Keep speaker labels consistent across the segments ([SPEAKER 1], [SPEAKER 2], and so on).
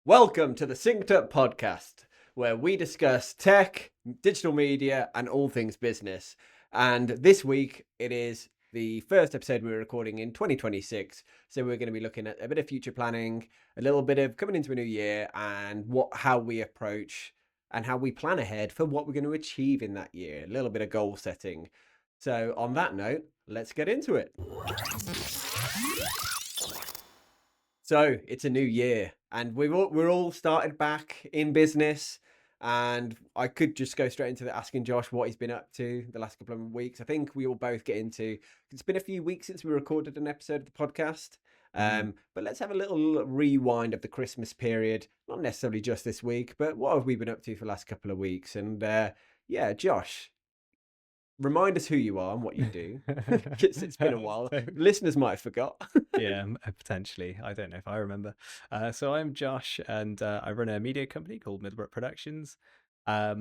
[SPEAKER 1] Welcome to the Synced Up podcast, where we discuss tech, digital media, and all things business. And this week, it is the first episode we're recording in 2026. So we're going to be looking at a bit of future planning, a little bit of coming into a new year, and how we approach and how we plan ahead for what we're going to achieve in that year. A little bit of goal setting. So on that note, let's get into it. So it's a new year, and we're all started back in business. And I could just go straight into asking Josh what he's been up to the last couple of weeks. I think we will both get into. It's been a few weeks since we recorded an episode of the podcast, but let's have a little rewind of the Christmas period. Not necessarily just this week, but what have we been up to for the last couple of weeks? And yeah, Josh, remind us who you are and what you do. It's been a while. Listeners might have forgot.
[SPEAKER 2] Yeah, potentially. I don't know if I remember. So I'm Josh, and I run a media company called Middlebrook Productions. Yeah,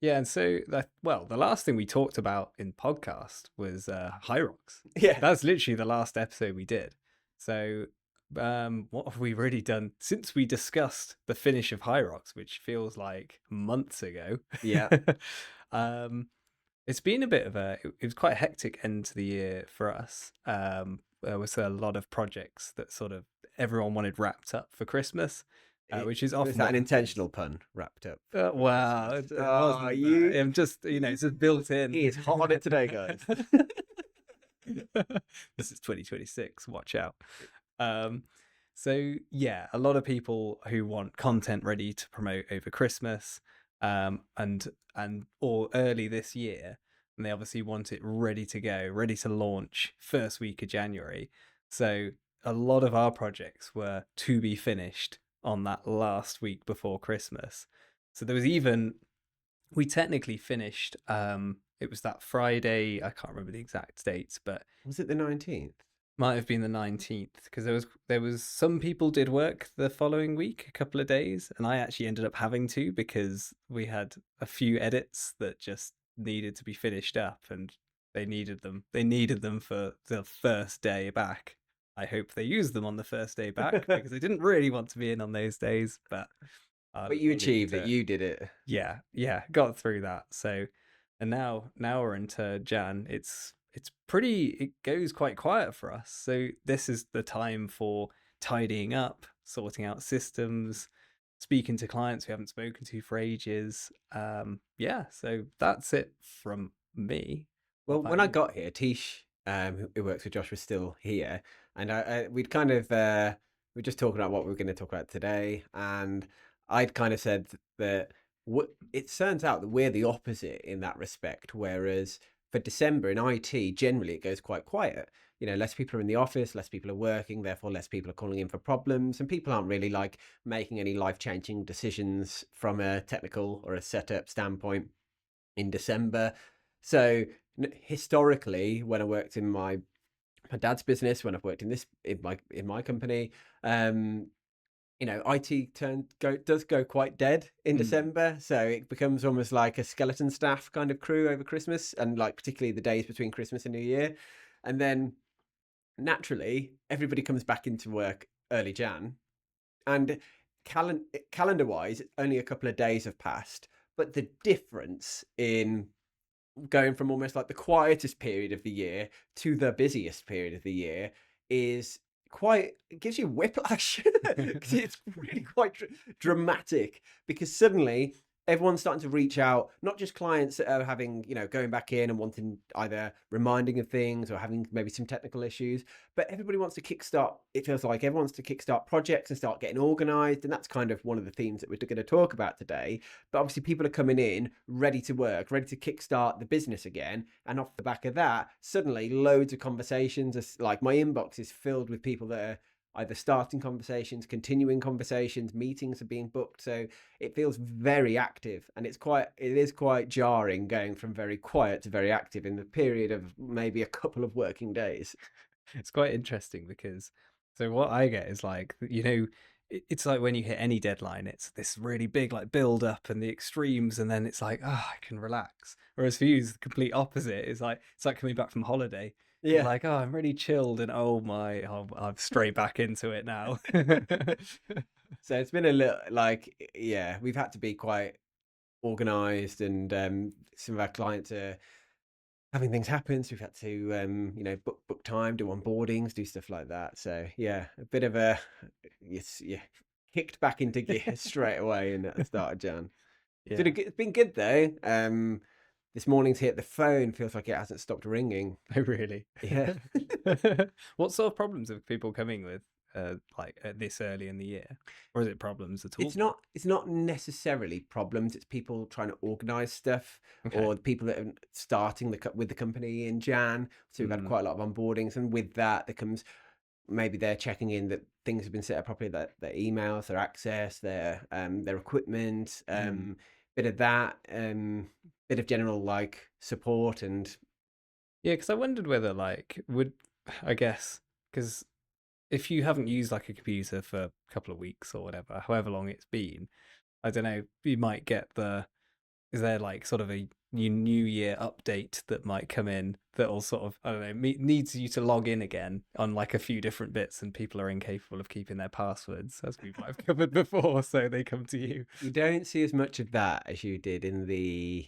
[SPEAKER 2] and so the last thing we talked about in podcast was High Rocks.
[SPEAKER 1] Yeah,
[SPEAKER 2] That's literally the last episode we did. So what have we really done since we discussed the finish of High Rocks, which feels like months ago?
[SPEAKER 1] yeah.
[SPEAKER 2] It's been a bit of it was quite a hectic end to the year for us. There was a lot of projects that sort of everyone wanted wrapped up for Christmas, which is often
[SPEAKER 1] an intentional pun wrapped up.
[SPEAKER 2] Wow. I'm just, it's just built in.
[SPEAKER 1] He is hot on it today, guys.
[SPEAKER 2] This is 2026. Watch out. So yeah, a lot of people who want content ready to promote over Christmas, or early this year, and they obviously want it ready to go, ready to launch first week of January. So a lot of our projects were to be finished on that last week before Christmas. So there was we technically finished, it was that Friday, I can't remember the exact dates, but
[SPEAKER 1] was it the 19th?
[SPEAKER 2] Might have been the 19th, because there was some people did work the following week, a couple of days, and I actually ended up having to, because we had a few edits that just needed to be finished up, and they needed them for the first day back. I hope they used them on the first day back, because I didn't really want to be in on those days, but
[SPEAKER 1] you achieved it. You did it.
[SPEAKER 2] Yeah, got through that. So, and now we're into Jan. It goes quite quiet for us. So this is the time for tidying up, sorting out systems, speaking to clients we haven't spoken to for ages. So that's it from me.
[SPEAKER 1] Well, when I got here, Tish, who works with Josh, was still here, and we'd kind of we were just talking about what we were going to talk about today, and I'd kind of said that it turns out that we're the opposite in that respect, whereas for December in IT, generally it goes quite quiet. Less people are in the office, less people are working, therefore less people are calling in for problems, and people aren't really like making any life-changing decisions from a technical or a setup standpoint in December. So historically, when I worked in my dad's business, when I've worked in my company, IT does go quite dead in December, so it becomes almost like a skeleton staff kind of crew over Christmas, and like particularly the days between Christmas and New Year, and then naturally everybody comes back into work early Jan, and calendar wise only a couple of days have passed, but the difference in going from almost like the quietest period of the year to the busiest period of the year is it gives you whiplash, because it's really quite dramatic, because suddenly everyone's starting to reach out, not just clients that are having, going back in and wanting either reminding of things or having maybe some technical issues, but everybody wants to kickstart. It feels like everyone wants to kickstart projects and start getting organized. And that's kind of one of the themes that we're going to talk about today. But obviously people are coming in ready to work, ready to kickstart the business again. And off the back of that, suddenly loads of conversations, like my inbox is filled with people that are either starting conversations, continuing conversations, meetings are being booked. So it feels very active, and it is quite jarring going from very quiet to very active in the period of maybe a couple of working days.
[SPEAKER 2] It's quite interesting, because so what I get is like, it's like when you hit any deadline, it's this really big like build up and the extremes, and then it's like, I can relax. Whereas for you, it's the complete opposite. It's like coming back from holiday.
[SPEAKER 1] Yeah.
[SPEAKER 2] You're like, I'm really chilled, and I'm straight back into it now.
[SPEAKER 1] So it's been a little like, yeah, we've had to be quite organized, and some of our clients are having things happen, so we've had to book time, do onboardings, do stuff like that. So yeah, a bit of a yes, yeah, kicked back into gear straight away in at the start of Jan.
[SPEAKER 2] Yeah.
[SPEAKER 1] It's been good though. This morning's hit the phone feels like it hasn't stopped ringing.
[SPEAKER 2] Oh, really?
[SPEAKER 1] Yeah.
[SPEAKER 2] What sort of problems are people coming with, this early in the year, or is it problems at all?
[SPEAKER 1] It's not necessarily problems. It's people trying to organize stuff,
[SPEAKER 2] Okay.
[SPEAKER 1] or the people that are starting with the company in Jan. So we've had
[SPEAKER 2] Mm,
[SPEAKER 1] quite a lot of onboardings, and with that there comes maybe they're checking in that things have been set up properly, that their emails, their access, their equipment,
[SPEAKER 2] mm.
[SPEAKER 1] bit of that, bit of general like support and
[SPEAKER 2] Yeah, because I wondered whether I guess because if you haven't used like a computer for a couple of weeks or whatever, however long it's been, I don't know, you might get is there like sort of a new year update that might come in that'll sort of, I don't know, needs you to log in again on like a few different bits, and people are incapable of keeping their passwords, as we might have covered before, so they come to you.
[SPEAKER 1] you don't see as much of that as you did in the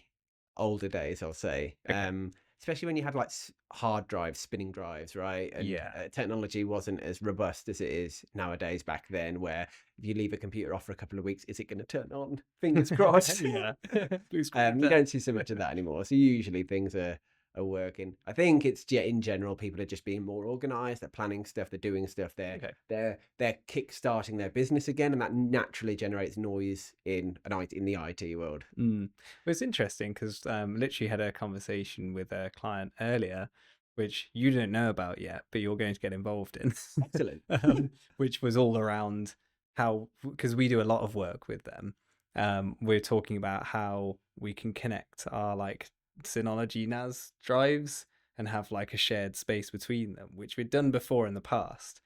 [SPEAKER 1] older days, I'll say.
[SPEAKER 2] Okay.
[SPEAKER 1] Especially when you had like hard drives, spinning drives, right? And
[SPEAKER 2] Yeah.
[SPEAKER 1] technology wasn't as robust as it is nowadays back then, where if you leave a computer off for a couple of weeks, is it going to turn on? Fingers crossed.
[SPEAKER 2] Yeah. Blue screen
[SPEAKER 1] You
[SPEAKER 2] of
[SPEAKER 1] don't see so much of that anymore. So usually things are working. I think it's in general people are just being more organized. They're planning stuff. They're doing stuff.
[SPEAKER 2] Okay.
[SPEAKER 1] They're kick-starting their business again, and that naturally generates noise in the IT world.
[SPEAKER 2] Mm. Well, it's interesting because literally had a conversation with a client earlier, which you don't know about yet, but you're going to get involved in,
[SPEAKER 1] Excellent.
[SPEAKER 2] which was all around how, because we do a lot of work with them. We're talking about how we can connect our like Synology NAS drives and have like a shared space between them, which we'd done before in the past,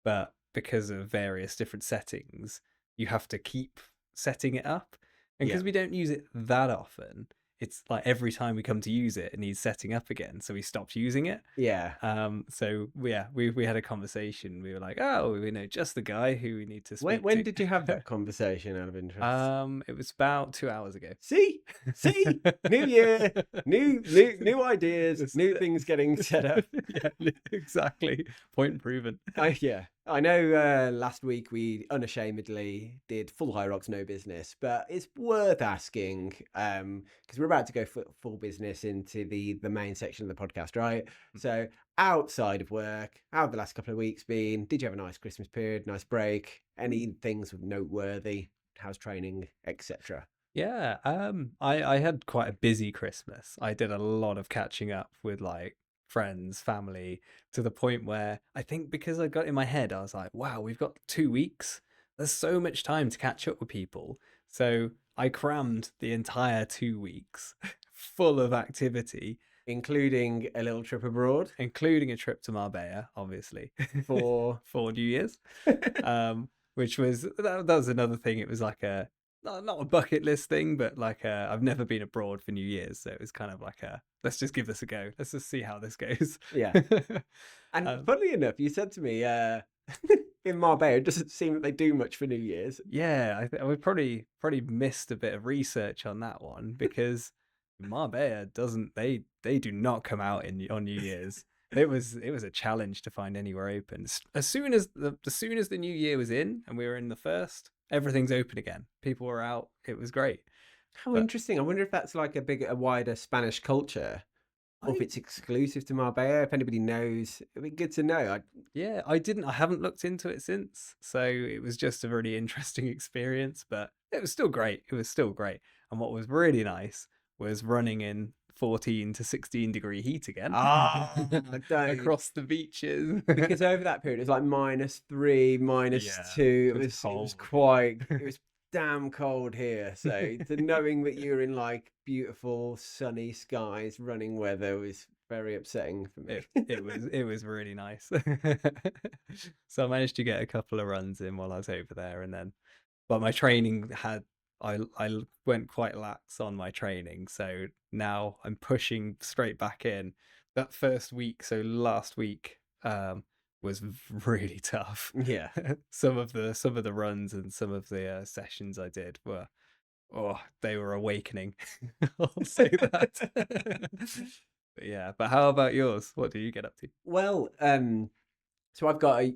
[SPEAKER 2] but because of various different settings, you have to keep setting it up. And
[SPEAKER 1] Yeah.
[SPEAKER 2] because we don't use it that often, it's like every time we come to use it, it needs setting up again. So we stopped using it.
[SPEAKER 1] Yeah.
[SPEAKER 2] So yeah, we had a conversation. We were like, oh, we know just the guy who we need to speak
[SPEAKER 1] When
[SPEAKER 2] to.
[SPEAKER 1] did you have that conversation out of interest?
[SPEAKER 2] It was about 2 hours ago.
[SPEAKER 1] See, new year, new ideas, new things getting set up.
[SPEAKER 2] Yeah, exactly. Point proven.
[SPEAKER 1] I know. Last week we unashamedly did full high rocks, no business, but it's worth asking because we're about to go full business into the main section of the podcast, right? So outside of work, how have the last couple of weeks been? Did you have a nice Christmas period, nice break? Any things noteworthy? How's training, etc.?
[SPEAKER 2] Yeah, I had quite a busy Christmas. I did a lot of catching up with like friends, family, to the point where I think because I got in my head, I was like, wow, we've got 2 weeks. There's so much time to catch up with people. So I crammed the entire 2 weeks full of activity,
[SPEAKER 1] Including a little trip abroad
[SPEAKER 2] including a trip to Marbella, obviously,
[SPEAKER 1] for
[SPEAKER 2] for New Year's. Which was that was another thing. It was like a not a bucket list thing, but like I've never been abroad for New Year's, so it was kind of like a let's just give this a go. Let's just see how this goes.
[SPEAKER 1] yeah. And
[SPEAKER 2] um,
[SPEAKER 1] funnily enough, you said to me, in Marbella, it doesn't seem that they do much for New Year's.
[SPEAKER 2] yeah, we probably missed a bit of research on that one because Marbella doesn't they do not come out on New Year's. It was a challenge to find anywhere open. As soon as the new year was in and we were in the first, everything's open again. People were out. It was great.
[SPEAKER 1] How
[SPEAKER 2] But
[SPEAKER 1] interesting. I wonder if that's like a wider Spanish culture, or if
[SPEAKER 2] I
[SPEAKER 1] it's exclusive to Marbella. If anybody knows, it'd be good to know.
[SPEAKER 2] yeah, I haven't looked into it since. So it was just a really interesting experience, but it was still great. It was still great. And what was really nice was running in 14 to 16-degree heat again
[SPEAKER 1] Don't.
[SPEAKER 2] across the beaches.
[SPEAKER 1] Because over that period, it was like -3,
[SPEAKER 2] Yeah,
[SPEAKER 1] -2.
[SPEAKER 2] it was
[SPEAKER 1] It was
[SPEAKER 2] cold.
[SPEAKER 1] it was damn cold here. So to knowing that you were in like beautiful sunny skies, running weather was very upsetting for me.
[SPEAKER 2] It was really nice. So I managed to get a couple of runs in while I was over there, and then but my training had I went quite lax on my training, so now I'm pushing straight back in. That first week, so last week, was really tough.
[SPEAKER 1] Yeah.
[SPEAKER 2] Some of the runs and some of the sessions I did were, they were awakening. I'll say that. But yeah, but how about yours? What do you get up to?
[SPEAKER 1] Well, so I've got I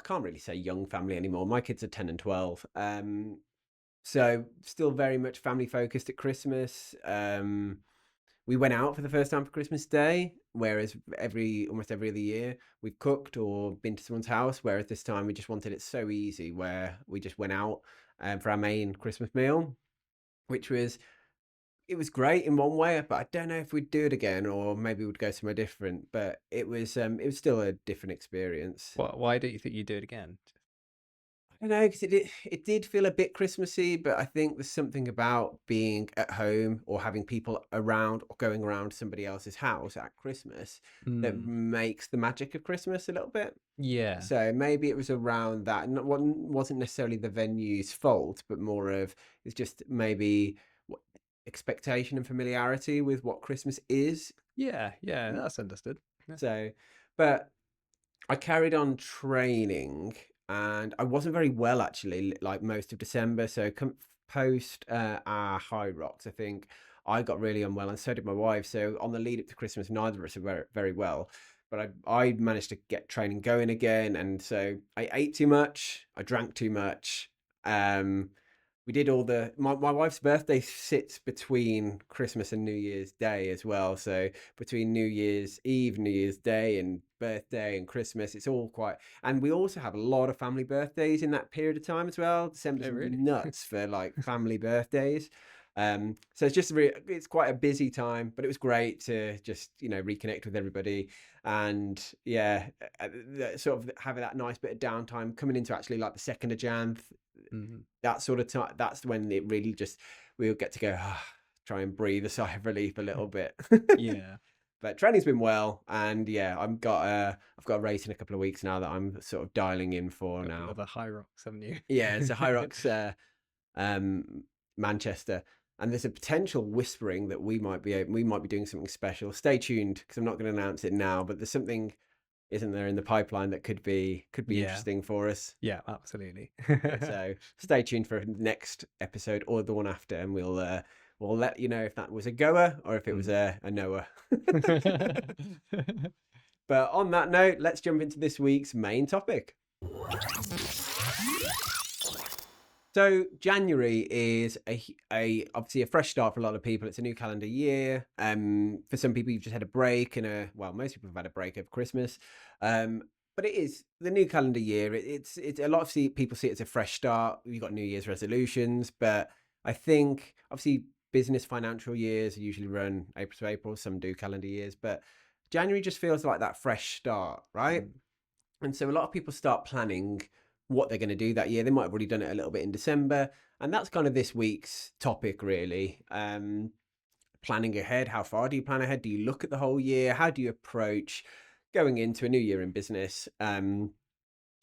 [SPEAKER 1] can't really say young family anymore. My kids are 10 and 12. So still very much family focused at Christmas. We went out for the first time for Christmas Day, whereas almost every other year we've cooked or been to someone's house. Whereas this time we just wanted it so easy, where we just went out for our main Christmas meal, which was it was great in one way, but I don't know if we'd do it again or maybe we'd go somewhere different. But it was still a different experience.
[SPEAKER 2] Why don't you think you'd do it again?
[SPEAKER 1] I don't know because it did feel a bit Christmassy, but I think there's something about being at home or having people around or going around somebody else's house at Christmas that
[SPEAKER 2] Mm,
[SPEAKER 1] makes the magic of Christmas a little bit.
[SPEAKER 2] yeah.
[SPEAKER 1] So maybe it was around that. And it wasn't necessarily the venue's fault, but more of it's just maybe what expectation and familiarity with what Christmas is.
[SPEAKER 2] Yeah, yeah, that's understood. Yeah.
[SPEAKER 1] So, but I carried on training and I wasn't very well actually, like most of December. So post our high rocks, I think I got really unwell and so did my wife. So on the lead up to Christmas, neither of us were very well. But I managed to get training going again. And so I ate too much, I drank too much. Um, we did all my wife's birthday sits between Christmas and New Year's Day as well. So between New Year's Eve, New Year's Day, and birthday and Christmas, it's all quite. And we also have a lot of family birthdays in that period of time as well. December's
[SPEAKER 2] Oh, really?
[SPEAKER 1] nuts for like family birthdays. So it's just it's quite a busy time, but it was great to just reconnect with everybody, and yeah, sort of having that nice bit of downtime coming into actually like the 2nd of Jan,
[SPEAKER 2] Mhm.
[SPEAKER 1] that sort of time. That's when it really just we'll get to go try and breathe a sigh of relief a little bit.
[SPEAKER 2] Yeah.
[SPEAKER 1] But training's been well, and yeah, I've got a race in a couple of weeks now that I'm sort of dialing in for
[SPEAKER 2] Got
[SPEAKER 1] now.
[SPEAKER 2] another high rocks, haven't you?
[SPEAKER 1] Yeah, it's a High Rocks um, Manchester, and there's a potential whispering that we might be doing something special. Stay tuned because I'm not going to announce it now, but there's something, isn't there, in the pipeline that could be
[SPEAKER 2] Yeah.
[SPEAKER 1] interesting for us.
[SPEAKER 2] Yeah, absolutely.
[SPEAKER 1] So stay tuned for the next episode or the one after, and we'll let you know if that was a goer or if it was
[SPEAKER 2] Mm.
[SPEAKER 1] a knower. But on that note, let's jump into this week's main topic. So January is a obviously a fresh start for a lot of people. It's a new calendar year. For some people, you've just had a break, and most people have had a break over Christmas. But it is the new calendar year. It's a lot of people see it as a fresh start. You've got New Year's resolutions, but I think obviously business financial years usually run April to April. Some do calendar years, but January just feels like that fresh start, right?
[SPEAKER 2] Mm.
[SPEAKER 1] And so a lot of people start planning what they're going to do that year. They might have already done it a little bit in December. And that's kind of this week's topic, really. Planning ahead. How far do you plan ahead? Do you look at the whole year? How do you approach going into a new year in business? And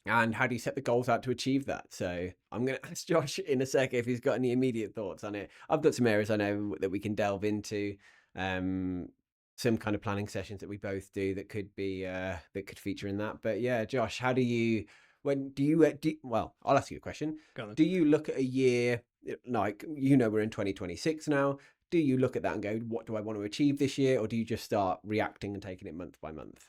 [SPEAKER 1] how do you set the goals out to achieve that? So I'm going to ask Josh in a sec if he's got any immediate thoughts on it. I've got some areas I know that we can delve into. Some kind of planning sessions that we both do that could be that could feature in that. But yeah, Josh, how do you well, I'll ask you a question.
[SPEAKER 2] Go on then.
[SPEAKER 1] Do you look at a year like we're in 2026 now? Do you look at that and go, what do I want to achieve this year, or do you just start reacting and taking it month by month?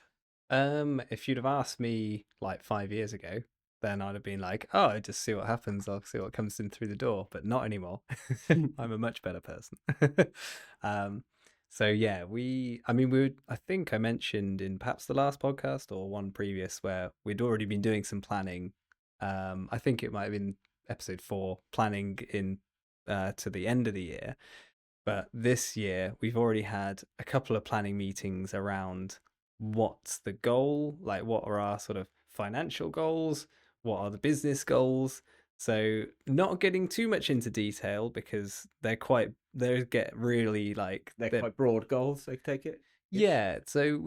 [SPEAKER 2] If you'd have asked me like 5 years ago, then I'd have been like, "Oh, just see what happens. I'll see what comes in through the door." But not anymore. I'm a much better person. um, so yeah, I mean, I think I mentioned in perhaps the last podcast or one previous where we'd already been doing some planning. I think it might have been episode 4, planning in to the end of the year. But this year, we've already had a couple of planning meetings around what's the goal, like what are our sort of financial goals, what are the business goals. So not getting too much into detail because they get really like
[SPEAKER 1] They're quite broad goals, I take it.
[SPEAKER 2] yeah. So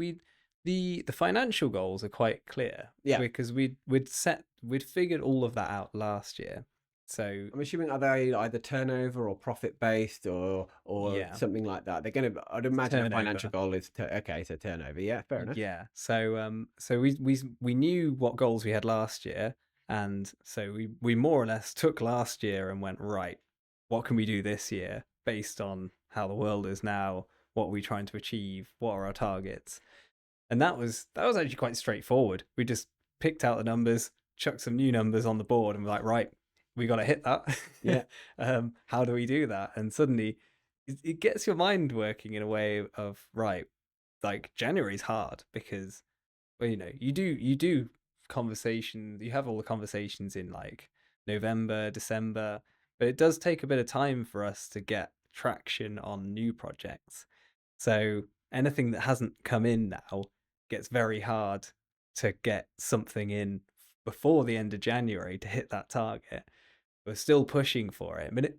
[SPEAKER 2] the financial goals are quite clear
[SPEAKER 1] Yeah.
[SPEAKER 2] because we'd figured all of that out last year. So
[SPEAKER 1] I'm assuming, are they either turnover or profit based, or
[SPEAKER 2] yeah,
[SPEAKER 1] something like that? They're going to. I'd imagine a financial
[SPEAKER 2] turnover.
[SPEAKER 1] goal is okay. So turnover, yeah, fair enough.
[SPEAKER 2] Yeah. So we knew what goals we had last year, and so we more or less took last year and went, right, what can we do this year based on how the world is now? What are we trying to achieve? What are our targets? And that was actually quite straightforward. We just picked out the numbers, chucked some new numbers on the board, and we're like, right, we got to hit that.
[SPEAKER 1] Yeah.
[SPEAKER 2] How do we do that? And suddenly, it gets your mind working in a way of, right, like January's hard because, well, you do conversations, you have all the conversations in like November, December, but it does take a bit of time for us to get traction on new projects. So anything that hasn't come in now gets very hard to get something in before the end of January to hit that target. We're still pushing for it, but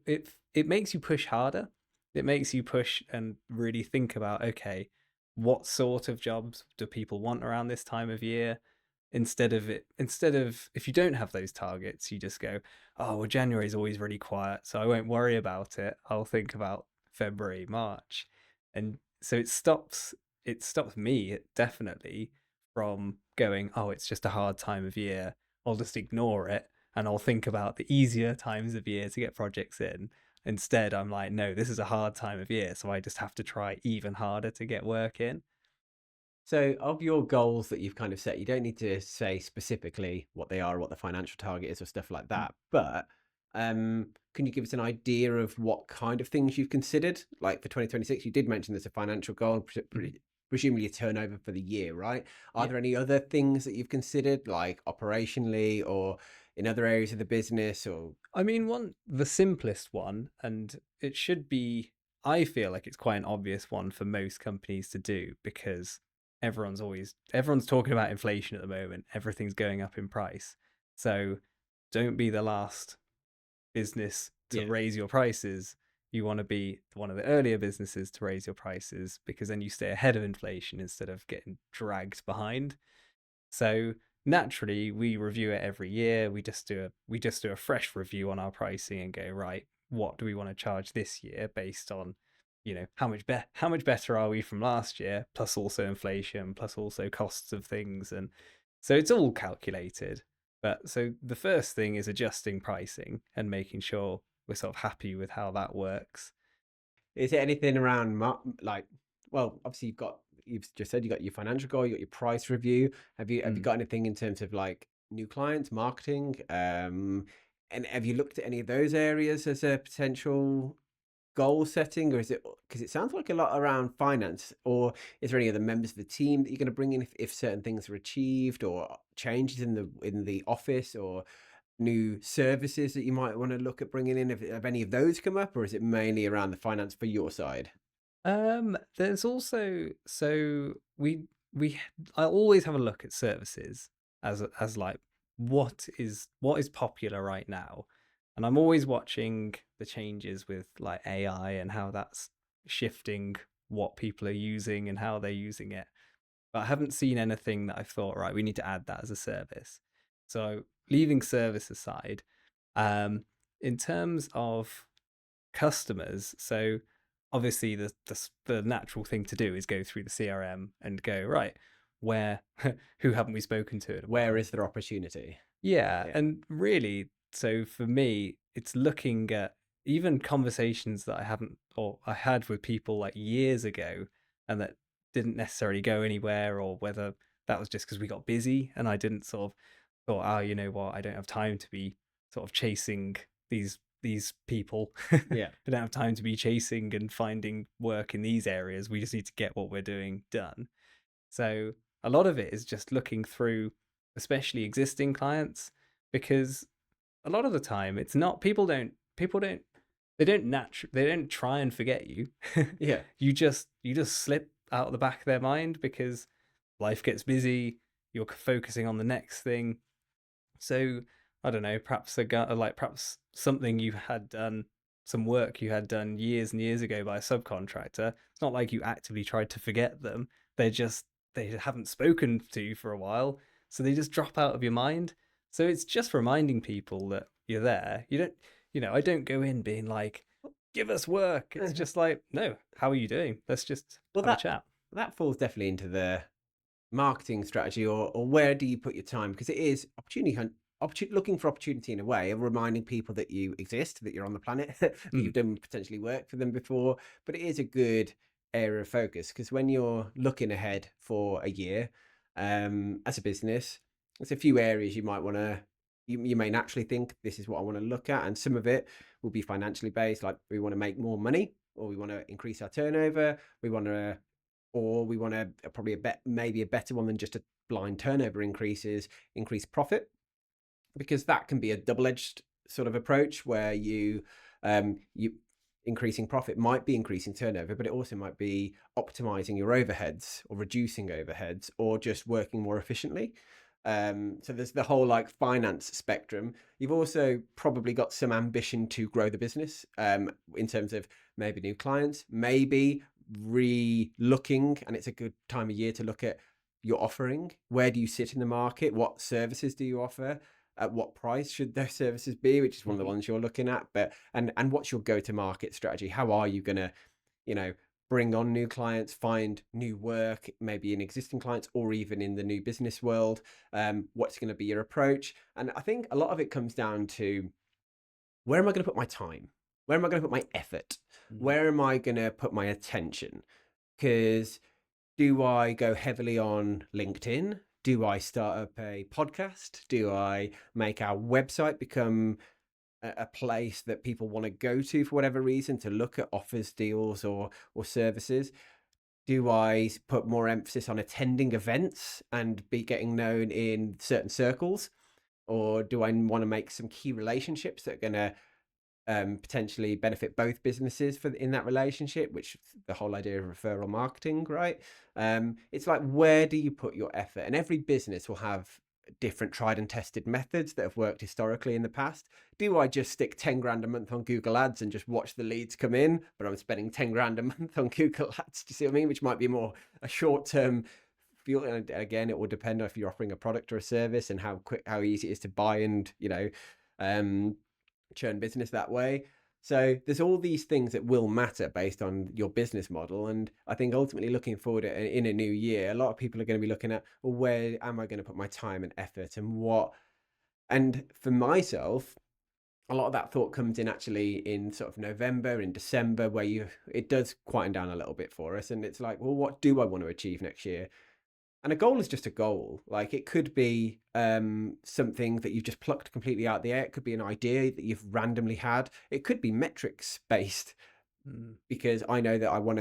[SPEAKER 2] it makes you push harder. It makes you push and really think about, okay, what sort of jobs do people want around this time of year? Instead of if you don't have those targets, you just go, oh well, January is always really quiet, so I won't worry about it. I'll think about February, March, and so it stops me definitely from going, oh, it's just a hard time of year. I'll just ignore it and I'll think about the easier times of year to get projects in. Instead, I'm like, no, this is a hard time of year, so I just have to try even harder to get work in.
[SPEAKER 1] So, of your goals that you've kind of set, you don't need to say specifically what they are, what the financial target is, or stuff like
[SPEAKER 2] Mm.
[SPEAKER 1] that. But can you give us an idea of what kind of things you've considered? Like for 2026, you did mention there's a financial goal,
[SPEAKER 2] Mhm.
[SPEAKER 1] presumably a turnover for the year, right? Are
[SPEAKER 2] Yeah.
[SPEAKER 1] there any other things that you've considered, like operationally or in other areas of the business? Or
[SPEAKER 2] I mean, the simplest one, and it should be, I feel like it's quite an obvious one for most companies to do because everyone's talking about inflation at the moment. Everything's going up in price. So don't be the last business to
[SPEAKER 1] yeah,
[SPEAKER 2] raise your prices. You want to be one of the earlier businesses to raise your prices because then you stay ahead of inflation instead of getting dragged behind. So naturally, we review it every year. We just do a fresh review on our pricing and go, right, what do we want to charge this year based on, how much better are we from last year, plus also inflation, plus also costs of things, and so it's all calculated. But so the first thing is adjusting pricing and making sure we're sort of happy with how that works.
[SPEAKER 1] is it anything around like? Well, obviously you've just said you got your financial goal, you got your price review. Have you
[SPEAKER 2] Mm.
[SPEAKER 1] got anything in terms of like new clients, marketing? And have you looked at any of those areas as a potential goal setting, or is it because it sounds like a lot around finance? Or is there any other members of the team that you're going to bring in if certain things are achieved, or changes in the office, or new services that you might want to look at bringing in? Have any of those come up, or is it mainly around the finance for your side?
[SPEAKER 2] There's also so we I always have a look at services as like what is popular right now, and I'm always watching the changes with like AI and how that's shifting what people are using and how they're using it. But I haven't seen anything that I've thought, right, we need to add that as a service. So leaving service aside, um, in terms of customers. So obviously the natural thing to do is go through the CRM and go, right, where who haven't we spoken to in a
[SPEAKER 1] Where
[SPEAKER 2] while?
[SPEAKER 1] is there opportunity?
[SPEAKER 2] Yeah,
[SPEAKER 1] Yeah.
[SPEAKER 2] and really, so for me, it's looking at even conversations that I haven't or I had with people like years ago and that didn't necessarily go anywhere, or whether that was just because we got busy and I didn't sort of thought, oh, you know what, I don't have time to be sort of chasing these people. I
[SPEAKER 1] Yeah.
[SPEAKER 2] don't have time to be chasing and finding work in these areas. We just need to get what we're doing done. So a lot of it is just looking through, especially existing clients, because a lot of the time it's not people don't they don't try and forget you.
[SPEAKER 1] Yeah.
[SPEAKER 2] you just slip out of the back of their mind because life gets busy. You're focusing on the next thing, so I don't know, perhaps perhaps something you had done, some work you had done years and years ago by a subcontractor. It's not like you actively tried to forget them. They haven't spoken to you for a while, so they just drop out of your mind. So it's just reminding people that you're there. You don't, I don't go in being like, give us work. It's just like, no, how are you doing? Let's just
[SPEAKER 1] Well,
[SPEAKER 2] have a chat.
[SPEAKER 1] that falls definitely into the marketing strategy, or where do you put your time? Because it is opportunity hunt, looking for opportunity in a way of reminding people that you exist, that you're on the planet, that you've done potentially work for them before. But it is a good area of focus, because when you're looking ahead for a year, as a business, there's a few areas you might want to. You may naturally think this is what I want to look at, and some of it will be financially based, like we want to make more money, or we want to increase our turnover, we want to, or we want to probably maybe a better one than just a blind turnover increase profit, because that can be a double-edged sort of approach where you increasing profit might be increasing turnover, but it also might be optimizing your overheads or reducing overheads or just working more efficiently. So there's the whole like finance spectrum. You've also probably got some ambition to grow the business, in terms of maybe new clients, maybe re-looking, and it's a good time of year to look at your offering. Where do you sit in the market? What services do you offer? At what price should those services be, which is one of the ones you're looking at. But and what's your go-to-market strategy? How are you going to, bring on new clients, find new work, maybe in existing clients or even in the new business world? What's going to be your approach? And I think a lot of it comes down to, where am I going to put my time? Where am I going to put my effort? Where am I going to put my attention? Because do I go heavily on LinkedIn? Do I start up a podcast? Do I make our website become a place that people want to go to for whatever reason to look at offers, deals, or services? Do I put more emphasis on attending events and be getting known in certain circles? Or do I want to make some key relationships that are going to potentially benefit both businesses in that relationship, which the whole idea of referral marketing, right? It's like, where do you put your effort? And every business will have different tried and tested methods that have worked historically in the past. Do I just stick 10 grand a month on Google Ads and just watch the leads come in, but I'm spending 10 grand a month on Google Ads? Do you see what I mean? Which might be more a short-term feel. And again, it will depend on if you're offering a product or a service and how easy it is to buy and, churn business that way. So there's all these things that will matter based on your business model. And I think ultimately, looking forward in a new year, a lot of people are going to be looking at, well, where am I going to put my time and effort, and what? And for myself, a lot of that thought comes in actually in sort of November, in December, where it does quieten down a little bit for us. And it's like, well, what do I want to achieve next year? And a goal is just a goal. Like, it could be something that you've just plucked completely out of the air. It could be an idea that you've randomly had. It could be metrics based, because I know that I want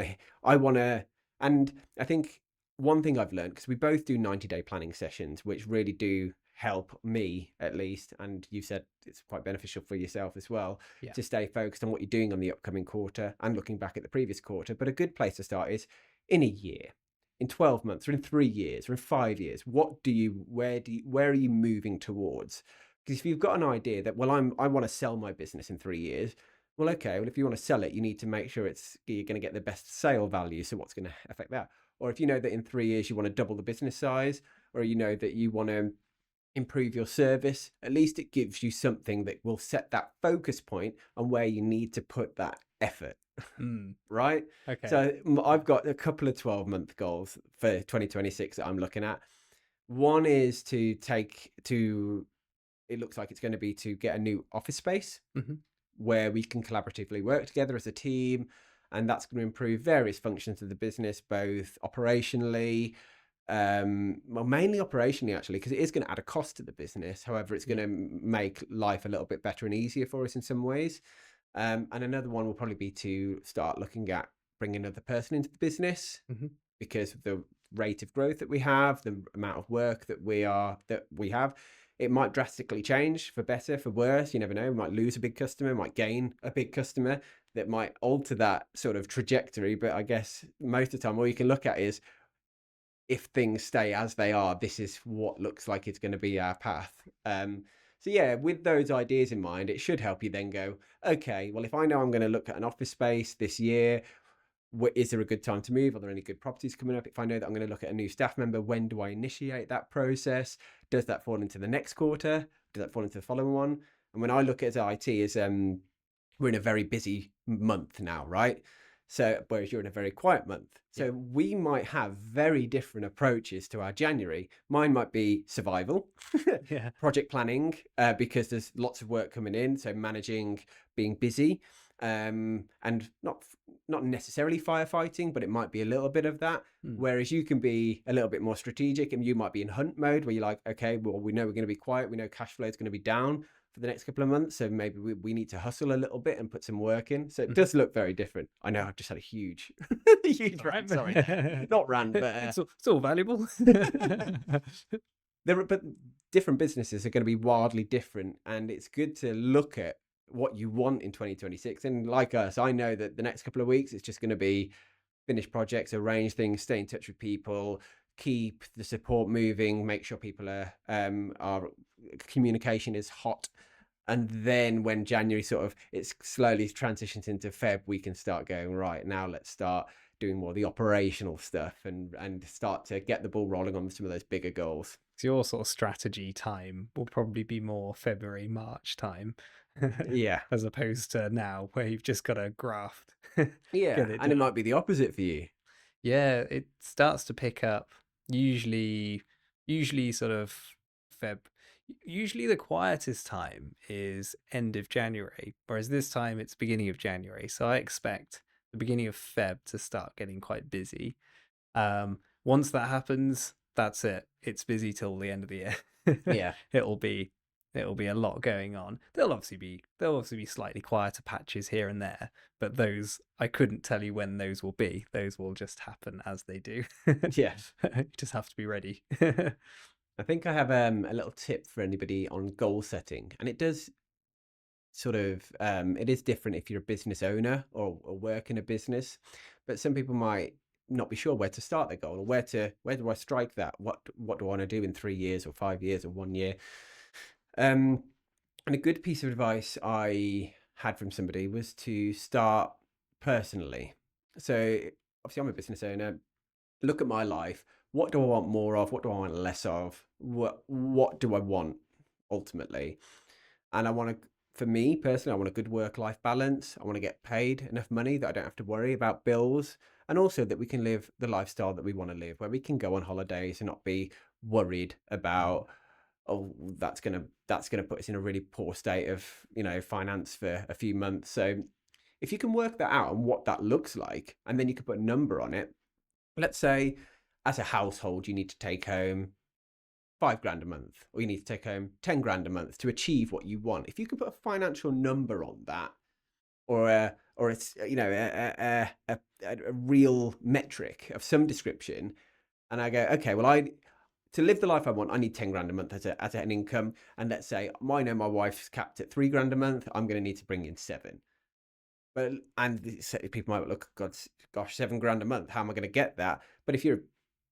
[SPEAKER 1] to, and I think one thing I've learned, because we both do 90-day planning sessions, which really do help me at least. And you said it's quite beneficial for yourself as well, to stay focused on what you're doing on the upcoming quarter and looking back at the previous quarter. But a good place to start is in a year, in 12 months, or in 3 years, or in 5 years. Where are you moving towards? Because if you've got an idea that, well, I want to sell my business in 3 years, well, okay, well, if you want to sell it, you need to make sure you're going to get the best sale value. So what's going to affect that? Or if you know that in 3 years you want to double the business size, or you know that you want to improve your service, at least it gives you something that will set that focus point on where you need to put that effort. Right?
[SPEAKER 2] Okay.
[SPEAKER 1] So I've got a couple of 12-month goals for 2026 that I'm looking at. One is it looks like it's going to be to get a new office space where we can collaboratively work together as a team. And that's going to improve various functions of the business, both operationally, well, mainly operationally, actually, because it is going to add a cost to the business. However, it's going to make life a little bit better and easier for us in some ways. And another one will probably be to start looking at bringing another person into the business, because of the rate of growth that we have, the amount of work that we have. It might drastically change for better, for worse. You never know. We might lose a big customer, might gain a big customer that might alter that sort of trajectory. But I guess most of the time, all you can look at is, if things stay as they are, this is what looks like it's going to be our path. So yeah, with those ideas in mind, it should help you then go, okay, well, if I know I'm going to look at an office space this year, is there a good time to move? Are there any good properties coming up? If I know that I'm going to look at a new staff member, when do I initiate that process? Does that fall into the next quarter? Does that fall into the following one? And when I look at IT as we're in a very busy month now, right? So whereas you're in a very quiet month. So we might have very different approaches to our January. Mine might be survival,
[SPEAKER 2] Yeah.
[SPEAKER 1] project planning, because there's lots of work coming in. So managing, being busy, and not necessarily firefighting, but it might be a little bit of that. Whereas you can be a little bit more strategic, and you might be in hunt mode where you're like, okay, well, we know we're going to be quiet. We know cash flow is going to be down for the next couple of months. So maybe we need to hustle a little bit and put some work in. So it does look very different. I know I've just had a huge, huge rant. Sorry, not rant, but
[SPEAKER 2] it's all valuable.
[SPEAKER 1] but different businesses are going to be wildly different, and it's good to look at what you want in 2026. And like us, I know that the next couple of weeks it's just going to be finish projects, arrange things, stay in touch with people, keep the support moving, make sure people are our communication is hot. And then when January sort of it slowly transitions into Feb, we can start going, right, now let's start doing more of the operational stuff and start to get the ball rolling on some of those bigger goals.
[SPEAKER 2] So your sort of strategy time will probably be more February, March time.
[SPEAKER 1] Yeah.
[SPEAKER 2] As opposed to now where you've just got to graft.
[SPEAKER 1] Yeah. And it might be the opposite for you.
[SPEAKER 2] Yeah, it starts to pick up usually sort of Feb. Usually the quietest time is end of January, whereas this time it's beginning of January. So I expect the beginning of Feb to start getting quite busy. Once that happens, that's it. It's busy till the end of the year.
[SPEAKER 1] Yeah.
[SPEAKER 2] It'll be a lot going on. There'll obviously be slightly quieter patches here and there, but those I couldn't tell you when those will be. Those will just happen as they do.
[SPEAKER 1] Yeah.
[SPEAKER 2] You just have to be ready.
[SPEAKER 1] I think I have a little tip for anybody on goal setting, and it does sort of it is different if you're a business owner or work in a business, but some people might not be sure where to start their goal or where do I strike that? What do I want to do in 3 years or 5 years or 1 year? And a good piece of advice I had from somebody was to start personally. So obviously I'm a business owner. Look at my life. What do I want more of? What do I want less of? What do I want ultimately? And I want to, for me personally, I want a good work-life balance. I want to get paid enough money that I don't have to worry about bills, and also that we can live the lifestyle that we want to live, where we can go on holidays and not be worried about, oh, that's gonna put us in a really poor state of finance for a few months. So if you can work that out and what that looks like, and then you can put a number on it. Let's say as a household you need to take home £5,000 a month, or you need to take home 10 grand a month to achieve what you want. If you can put a financial number on that, or it's a real metric of some description, and I go, okay, well, to live the life I want, I need 10 grand a month as an income. And let's say I know my wife's capped at 3 grand a month. I'm going to need to bring in 7. And people might look, gosh, 7 grand a month. How am I going to get that? But if you're a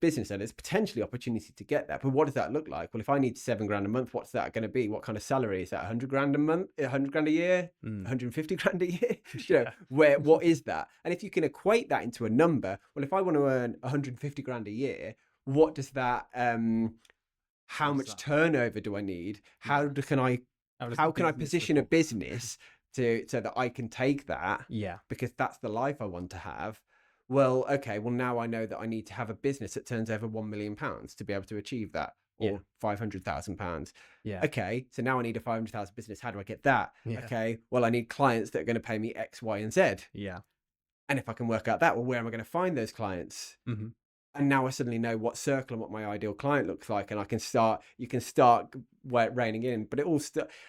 [SPEAKER 1] business owner, there's potentially opportunity to get that. But what does that look like? Well, if I need 7 grand a month, what's that going to be? What kind of salary is that? 100 grand a month, 100 grand a year, 150 grand a year? What is that? And if you can equate that into a number, well, if I want to earn 150 grand a year, what does that? How much turnover do I need? How can I position a business so that I can take that?
[SPEAKER 2] Yeah,
[SPEAKER 1] because that's the life I want to have. Well, okay, well, now I know that I need to have a business that turns over £1 million to be able to achieve that, or £500,000.
[SPEAKER 2] Yeah.
[SPEAKER 1] Okay, so now I need a 500,000 business. How do I get that?
[SPEAKER 2] Yeah.
[SPEAKER 1] Okay, well, I need clients that are going to pay me X, Y, and Z.
[SPEAKER 2] Yeah.
[SPEAKER 1] And if I can work out that, well, where am I going to find those clients?
[SPEAKER 2] Mm-hmm.
[SPEAKER 1] And now I suddenly know what circle and what my ideal client looks like, and you can start reining in. But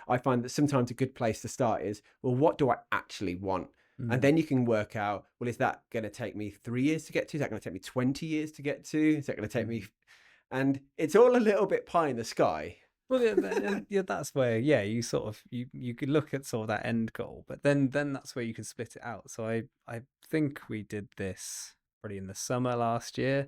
[SPEAKER 1] I find that sometimes a good place to start is, well, what do I actually want? And then you can work out, well, is that going to take me 3 years to get to? Is that going to take me 20 years to get to? Is that going to take me? And it's all a little bit pie in the sky.
[SPEAKER 2] Well, yeah, that's where, you sort of, you could look at sort of that end goal, but then that's where you can split it out. So I think we did this probably in the summer last year,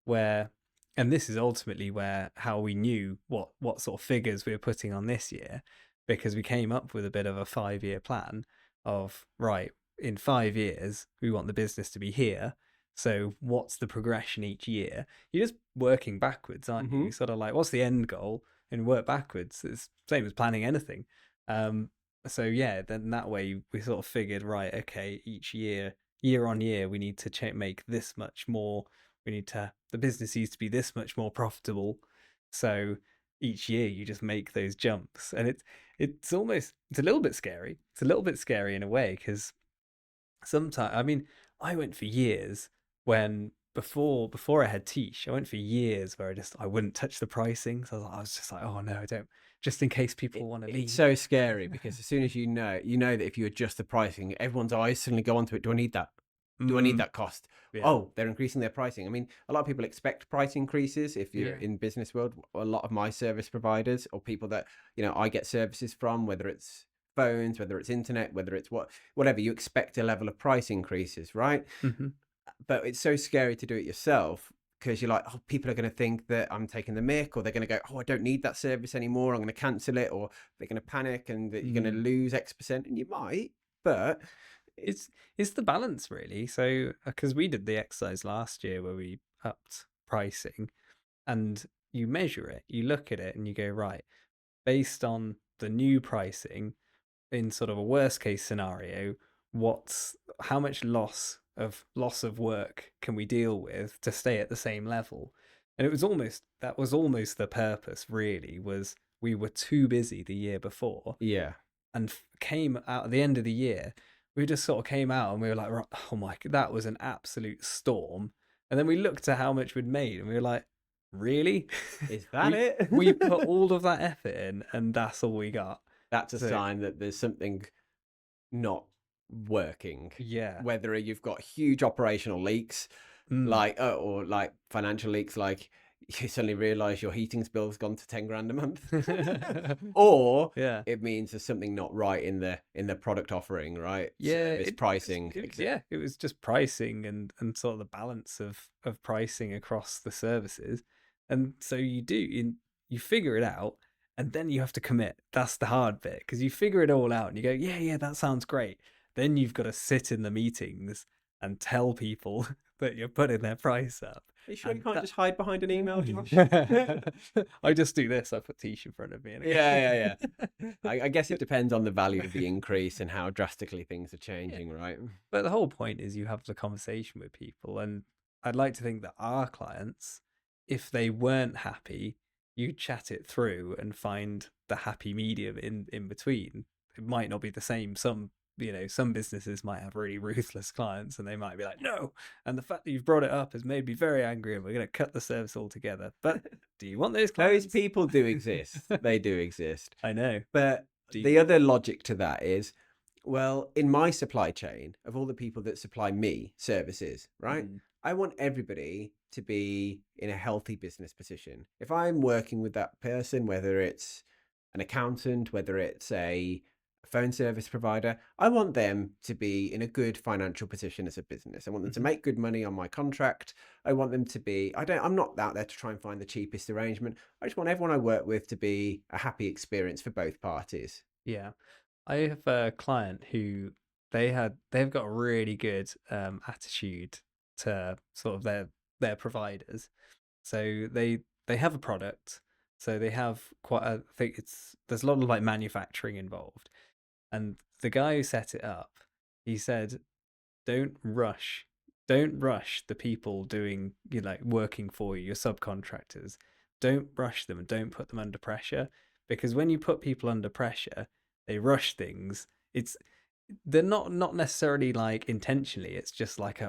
[SPEAKER 2] and this is ultimately how we knew what sort of figures we were putting on this year, because we came up with a bit of a 5-year plan of, right, in 5 years, we want the business to be here. So what's the progression each year? You're just working backwards, aren't you? Sort of like, what's the end goal? And work backwards. It's the same as planning anything. So yeah, then that way we sort of figured, right, okay, each year on year, we need to make this much more. The business needs to be this much more profitable. So each year you just make those jumps, and it's a little bit scary. It's a little bit scary in a way because sometimes, I mean, I went for years when before I had Tish, I went for years where I wouldn't touch the pricing. So I was just like, oh no, I don't, just in case people want to
[SPEAKER 1] It's
[SPEAKER 2] leave.
[SPEAKER 1] so scary because as soon as you know that if you adjust the pricing, everyone's eyes suddenly go onto it. Do I need that? Do I need that cost?
[SPEAKER 2] Yeah.
[SPEAKER 1] Oh, they're increasing their pricing. I mean, a lot of people expect price increases if you're in business world. A lot of my service providers or people that, I get services from, whether it's phones, whether it's internet, whether it's whatever, you expect a level of price increases, right?
[SPEAKER 2] Mm-hmm.
[SPEAKER 1] But it's so scary to do it yourself because you're like, oh, people are going to think that I'm taking the mick, or they're going to go, oh, I don't need that service anymore. I'm going to cancel it, or they're going to panic and that you're going to lose X%, and you might, but
[SPEAKER 2] it's the balance really. So because we did the exercise last year where we upped pricing, and you measure it, you look at it, and you go, right, based on the new pricing in sort of a worst case scenario, how much loss of work can we deal with to stay at the same level? And that was almost the purpose really, was we were too busy the year before.
[SPEAKER 1] yeah.
[SPEAKER 2] And came out at the end of the year, we just sort of came out and we were like, oh my god, that was an absolute storm. And then we looked at how much we'd made and we were like, really?
[SPEAKER 1] Is that it?
[SPEAKER 2] We put all of that effort in and that's all we got.
[SPEAKER 1] That's a sign that there's something not working.
[SPEAKER 2] Yeah.
[SPEAKER 1] Whether you've got huge operational leaks, or like financial leaks, like you suddenly realize your heating bill's gone to 10 grand a month, or it means there's something not right in the product offering, right?
[SPEAKER 2] Yeah,
[SPEAKER 1] it's pricing.
[SPEAKER 2] It was just pricing and sort of the balance of pricing across the services. And so you figure it out, and then you have to commit. That's the hard bit, because you figure it all out and you go, yeah, that sounds great. Then you've got to sit in the meetings and tell people that you're putting their price up.
[SPEAKER 1] Are you sure you can't just hide behind an email, Josh?
[SPEAKER 2] I just do this. I put Tish in front of me. And
[SPEAKER 1] yeah. I guess it depends on the value of the increase and how drastically things are changing, right?
[SPEAKER 2] But the whole point is you have the conversation with people. And I'd like to think that our clients, if they weren't happy, you chat it through and find the happy medium in between. It might not be the same. Some businesses might have really ruthless clients and they might be like, no. And the fact that you've brought it up has made me very angry and we're going to cut the service altogether. But do you want those clients?
[SPEAKER 1] Those people do exist. They do exist.
[SPEAKER 2] I know.
[SPEAKER 1] But the other logic to that is, well, in my supply chain, of all the people that supply me services, right? I want everybody to be in a healthy business position. If I'm working with that person, whether it's an accountant, whether it's a phone service provider, I want them to be in a good financial position as a business. I want them to make good money on my contract. I want them to be, I'm not out there to try and find the cheapest arrangement. I just want everyone I work with to be a happy experience for both parties.
[SPEAKER 2] Yeah. I have a client who they've got a really good attitude to sort of their providers. So they have a product. So they have I think there's a lot of like manufacturing involved. And the guy who set it up, he said, don't rush the people doing, working for you, your subcontractors. Don't rush them and don't put them under pressure, because when you put people under pressure, they rush things. They're not necessarily like intentionally. It's just like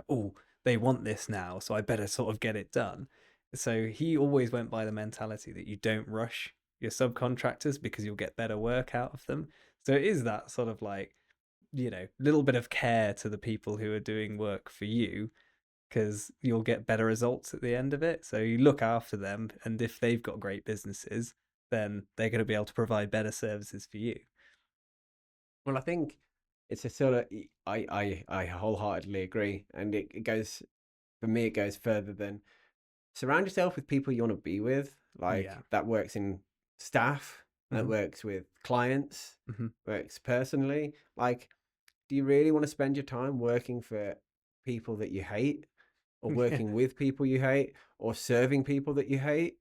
[SPEAKER 2] they want this now, so I better sort of get it done. So he always went by the mentality that you don't rush your subcontractors because you'll get better work out of them. So it is that sort of like, little bit of care to the people who are doing work for you, because you'll get better results at the end of it. So you look after them, and if they've got great businesses, then they're going to be able to provide better services for you.
[SPEAKER 1] Well, I think it's a sort of, I wholeheartedly agree. And it goes, for me, it goes further than surround yourself with people you want to be with. Like that works in staff, that works with clients, works personally. Like, do you really want to spend your time working for people that you hate? or working with people you hate, or serving people that you hate.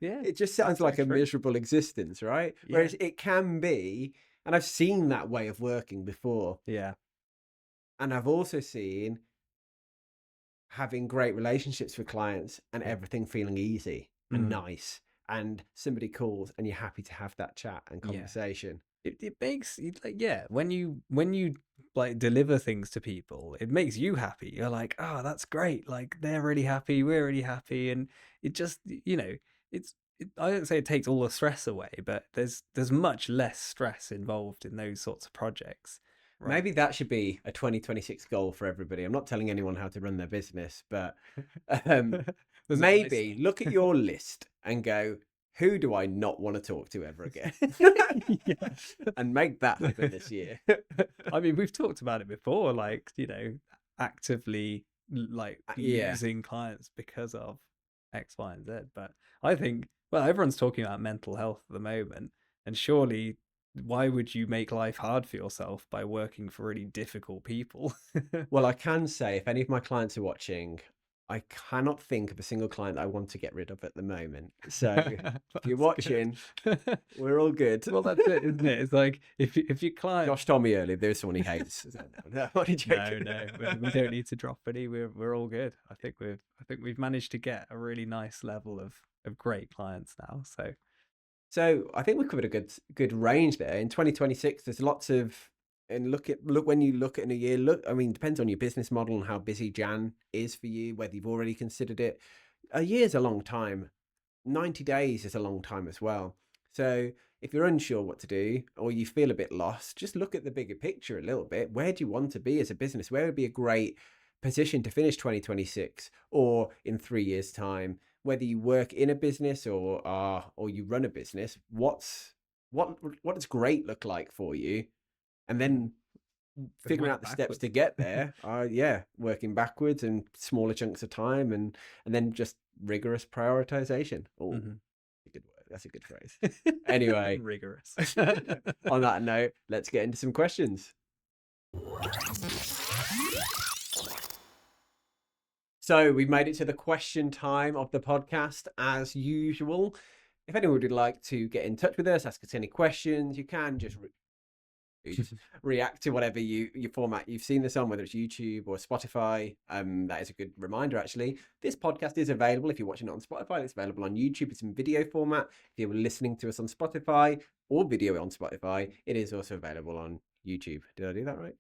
[SPEAKER 2] Yeah,
[SPEAKER 1] It just sounds
[SPEAKER 2] so
[SPEAKER 1] like a
[SPEAKER 2] true.
[SPEAKER 1] miserable existence, right?
[SPEAKER 2] Yeah.
[SPEAKER 1] Whereas it can be, and I've seen that way of working before.
[SPEAKER 2] Yeah.
[SPEAKER 1] And I've also seen having great relationships with clients and everything feeling easy and nice, and somebody calls and you're happy to have that chat and conversation.
[SPEAKER 2] It makes when you like deliver things to people, it makes you happy. You're like, oh, that's great, like they're really happy, we're really happy, and it just I don't say it takes all the stress away, but there's much less stress involved in those sorts of projects, right?
[SPEAKER 1] Maybe that should be a 2026 goal for everybody. I'm not telling anyone how to run their business, but maybe look at your list and go, who do I not want to talk to ever again? And make that happen this year.
[SPEAKER 2] I mean, we've talked about it before, like, actively like losing clients because of X, Y, and Z. But I think, well, everyone's talking about mental health at the moment, and surely why would you make life hard for yourself by working for really difficult people?
[SPEAKER 1] Well, I can say if any of my clients are watching, I cannot think of a single client I want to get rid of at the moment. So if you're watching, we're all good.
[SPEAKER 2] Well, that's it, isn't it? It's like if your client
[SPEAKER 1] Josh told me earlier there's someone he hates. No,
[SPEAKER 2] no, we don't need to drop any. We're all good. I think we've managed to get a really nice level of great clients now.
[SPEAKER 1] So I think we've covered a good range there. In 2026, there's lots of, and look when you look at in a year, I mean, depends on your business model and how busy Jan is for you, whether you've already considered it. A year's a long time. 90 days is a long time as well. So if you're unsure what to do or you feel a bit lost, just look at the bigger picture a little bit. Where do you want to be as a business? Where would be a great position to finish 2026 or in 3 years' time? Whether you work in a business or you run a business, what does great look like for you? And then figuring out the steps to get there. Working backwards and smaller chunks of time, and then just rigorous prioritization. Oh, good word. That's a good phrase. Anyway,
[SPEAKER 2] rigorous.
[SPEAKER 1] On that note, let's get into some questions. So we've made it to the question time of the podcast as usual. If anyone would like to get in touch with us, ask us any questions, you can just react to whatever your format you've seen this on, whether it's YouTube or Spotify. That is a good reminder, actually. This podcast is available if you're watching it on Spotify. It's available on YouTube. It's in video format. If you're listening to us on Spotify or video on Spotify, it is also available on YouTube. Did I do that right?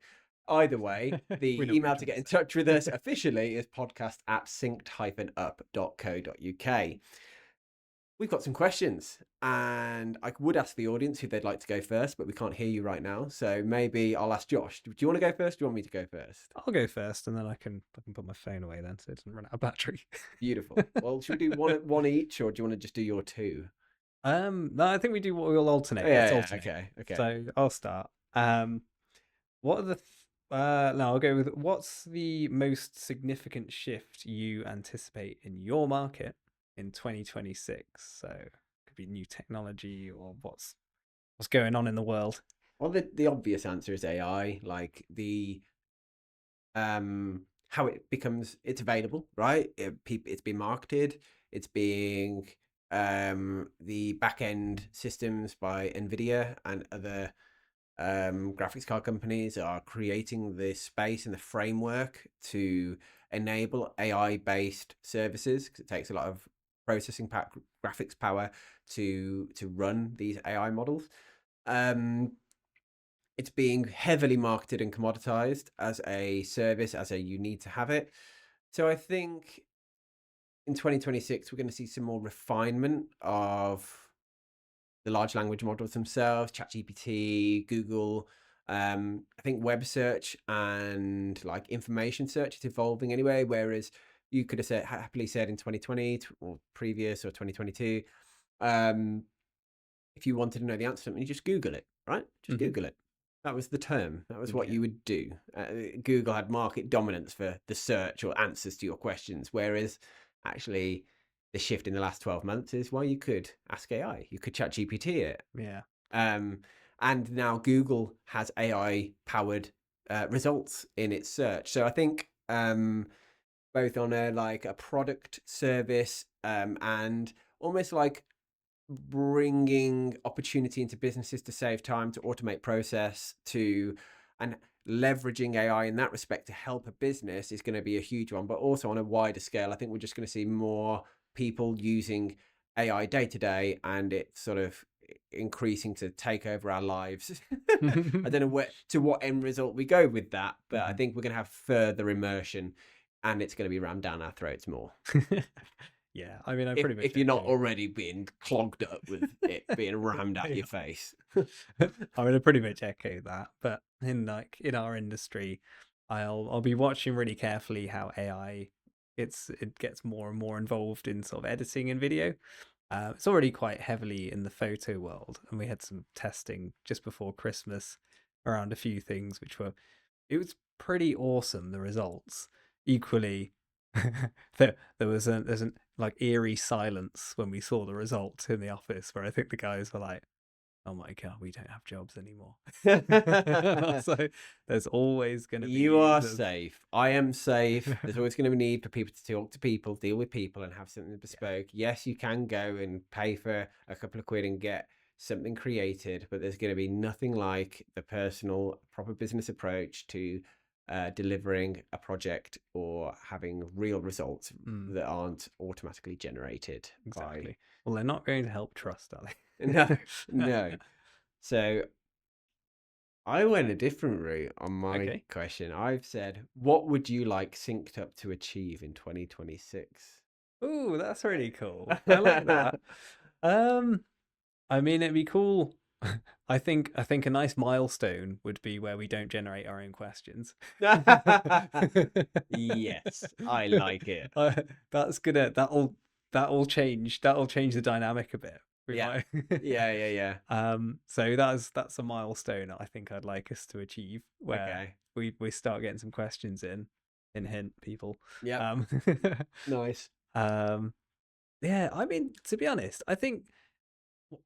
[SPEAKER 1] Either way, the email to get in touch with us officially is podcast@synced-up.co.uk. We've got some questions, and I would ask the audience who they'd like to go first, but we can't hear you right now. So maybe I'll ask Josh. Do you want to go first? Do you want me to go first?
[SPEAKER 2] I'll go first, and then I can put my phone away then, so it doesn't run out of battery.
[SPEAKER 1] Beautiful. Well, should we do one each, or do you want to just do your two?
[SPEAKER 2] No, I think we'll alternate.
[SPEAKER 1] Okay.
[SPEAKER 2] So I'll start. What are the no, I'll go with what's the most significant shift you anticipate in your market in 2026? So it could be new technology or what's going on in the world.
[SPEAKER 1] Well, the obvious answer is AI, like the how it's available, right? It's been marketed, it's being the back end systems by NVIDIA and other graphics card companies are creating the space and the framework to enable AI-based services, because it takes a lot of processing graphics power to run these AI models. It's being heavily marketed and commoditized as a service, as you need to have it. So I think in 2026 we're going to see some more refinement of the large language models themselves, ChatGPT, Google. I think web search and like information search is evolving anyway, whereas you could have happily said in 2020 or previous or 2022, if you wanted to know the answer to something, you just Google it, right? Just Google it. That was the term. That was what you would do. Google had market dominance for the search or answers to your questions, whereas actually the shift in the last 12 months is, well, you could ask AI, you could chat GPT it.
[SPEAKER 2] Yeah.
[SPEAKER 1] And now Google has AI powered results in its search. So I think both on a like a product service and almost like bringing opportunity into businesses to save time, to automate process, to and leveraging AI in that respect to help a business is going to be a huge one. But also on a wider scale, I think we're just going to see more people using AI day to day, and it's sort of increasing to take over our lives. I don't know to what end result we go with that, but I think we're going to have further immersion, and it's going to be rammed down our throats more.
[SPEAKER 2] Yeah, I mean, I
[SPEAKER 1] if,
[SPEAKER 2] pretty much
[SPEAKER 1] if you're not
[SPEAKER 2] agree.
[SPEAKER 1] already being clogged up with it being rammed at your face.
[SPEAKER 2] I mean, I pretty much echo that. But in our industry, I'll be watching really carefully how AI it gets more and more involved in sort of editing and video. It's already quite heavily in the photo world, and we had some testing just before Christmas around a few things, it was pretty awesome. The results equally. There's an like eerie silence when we saw the results in the office, where I think the guys were like, "Oh my god, we don't have jobs anymore." So there's always going to
[SPEAKER 1] You
[SPEAKER 2] be
[SPEAKER 1] are safe. I am safe. There's always going to be a need for people to talk to people, deal with people, and have something bespoke. Yes, you can go and pay for a couple of quid and get something created, but there's going to be nothing like the personal, proper business approach to delivering a project or having real results that aren't automatically generated
[SPEAKER 2] exactly. Well, they're not going to help trust, are they?
[SPEAKER 1] No. So I went a different route on my question. I've said, what would you like Synced Up to achieve in 2026?
[SPEAKER 2] Ooh, that's really cool. I like that. I mean, it'd be cool. I think a nice milestone would be where we don't generate our own questions.
[SPEAKER 1] Yes, I like it.
[SPEAKER 2] That's gonna that'll change the dynamic a bit.
[SPEAKER 1] Yeah. Yeah.
[SPEAKER 2] So that's a milestone I think I'd like us to achieve, where
[SPEAKER 1] Okay.
[SPEAKER 2] we start getting some questions in hint people.
[SPEAKER 1] Yeah. Nice.
[SPEAKER 2] Yeah, I mean, to be honest, I think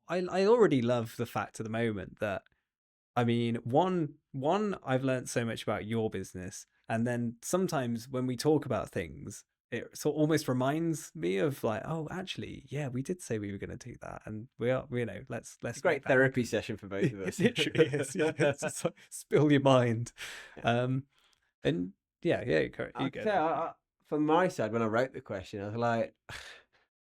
[SPEAKER 2] I already love the fact at the moment that, I mean, one I've learned so much about your business, and then sometimes when we talk about things, it sort of almost reminds me of like, oh, actually, yeah, we did say we were going to do that, and we are, let's
[SPEAKER 1] It's a great therapy session for both of us.
[SPEAKER 2] It literally is. Yeah, it's just like, spill your mind. And yeah, you go.
[SPEAKER 1] From my side, when I wrote the question, I was like,